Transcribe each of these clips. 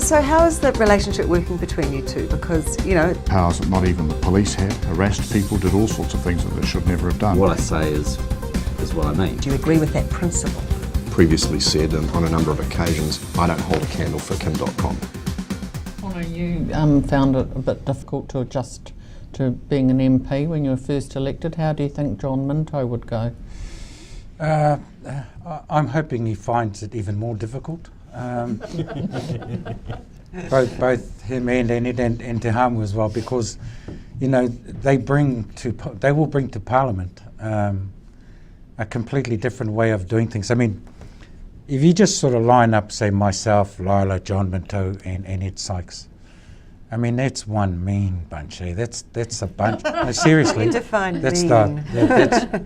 So how is the relationship working between you two? Because, you know... Powers that not even the police had, harassed people, did all sorts of things that they should never have done. What I say is what I mean. Do you agree with that principle? Previously said on a number of occasions, I don't hold a candle for Kim.com. Connor, you found it a bit difficult to adjust to being an MP when you were first elected. How do you think John Minto would go? I'm hoping he finds it even more difficult. Both him and Enid and Te Hamu as well, because you know they will bring to Parliament a completely different way of doing things. I mean, if you just sort of line up, say myself, Lila, John Minto, and Ed Sykes, I mean that's one mean bunch. Eh? That's a bunch. No, seriously, You define that's mean.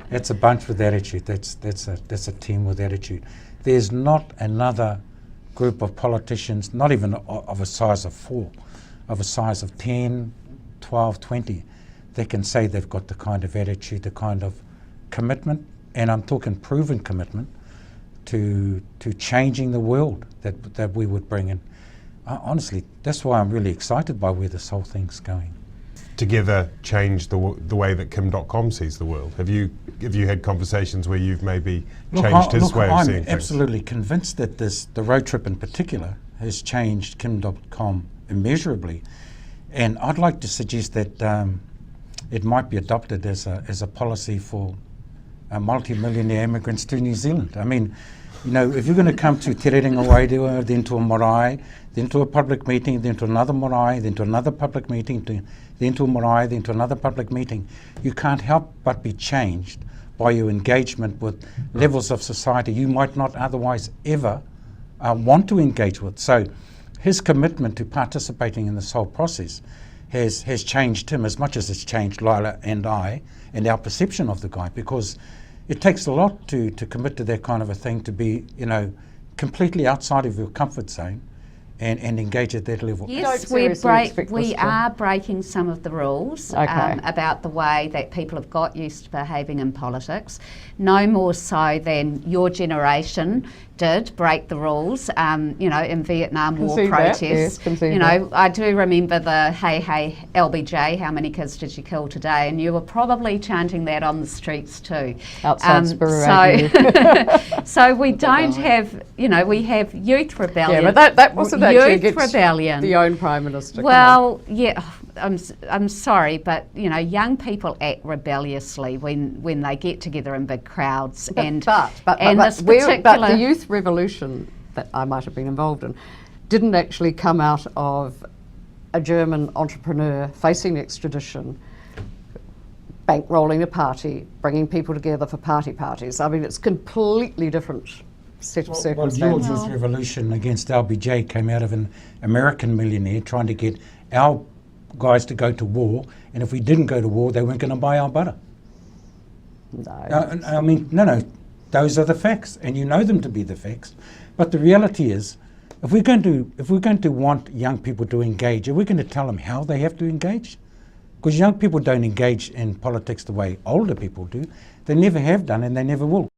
that's a bunch with attitude. That's a team with attitude. There's not another group of politicians, not even of a size of 4, of a size of 10, 12, 20, they can say they've got the kind of attitude, the kind of commitment, and I'm talking proven commitment to changing the world that we would bring in. Honestly, that's why I'm really excited by where this whole thing's going. Together change the way that Kim.com sees the world? Have you had conversations where you've maybe changed his way of seeing things? I'm absolutely convinced that the road trip in particular has changed Kim.com immeasurably, and I'd like to suggest that it might be adopted as a policy for multi-millionaire immigrants to New Zealand. I mean, you know, if you're going to come to Te Rerenga Wairua, then to a marae, then to a public meeting, then to another marae, then to another public meeting, then to a marae, then to another public meeting, you can't help but be changed by your engagement with levels of society you might not otherwise ever want to engage with. So his commitment to participating in this whole process has changed him as much as it's changed Lila and I and our perception of the guy, because it takes a lot to commit to that kind of a thing, to be, you know, completely outside of your comfort zone and engage at that level. Yes, Don't we are breaking some of the rules about the way that people have got used to behaving in politics. No more so than your generation did break the rules, you know, in Vietnam War protests. You know, I do remember the hey, hey, LBJ, how many kids did you kill today? And you were probably chanting that on the streets too. Outside Spuru so we don't have, you know, we have youth rebellion. Yeah, but that wasn't actually youth against rebellion. the own Prime Minister. Well, yeah, I'm sorry, but you know, young people act rebelliously when they get together in big crowds. But this particular the youth revolution that I might have been involved in didn't actually come out of a German entrepreneur facing extradition, bankrolling a party, bringing people together for parties. I mean, it's completely different set of circumstances. Well, your youth revolution against LBJ came out of an American millionaire trying to get our guys to go to war, and if we didn't go to war, they weren't going to buy our butter. No. I mean, no, those are the facts, and you know them to be the facts. But the reality is, if we're going to want young people to engage, are we going to tell them how they have to engage? Because young people don't engage in politics the way older people do. They never have done, and they never will.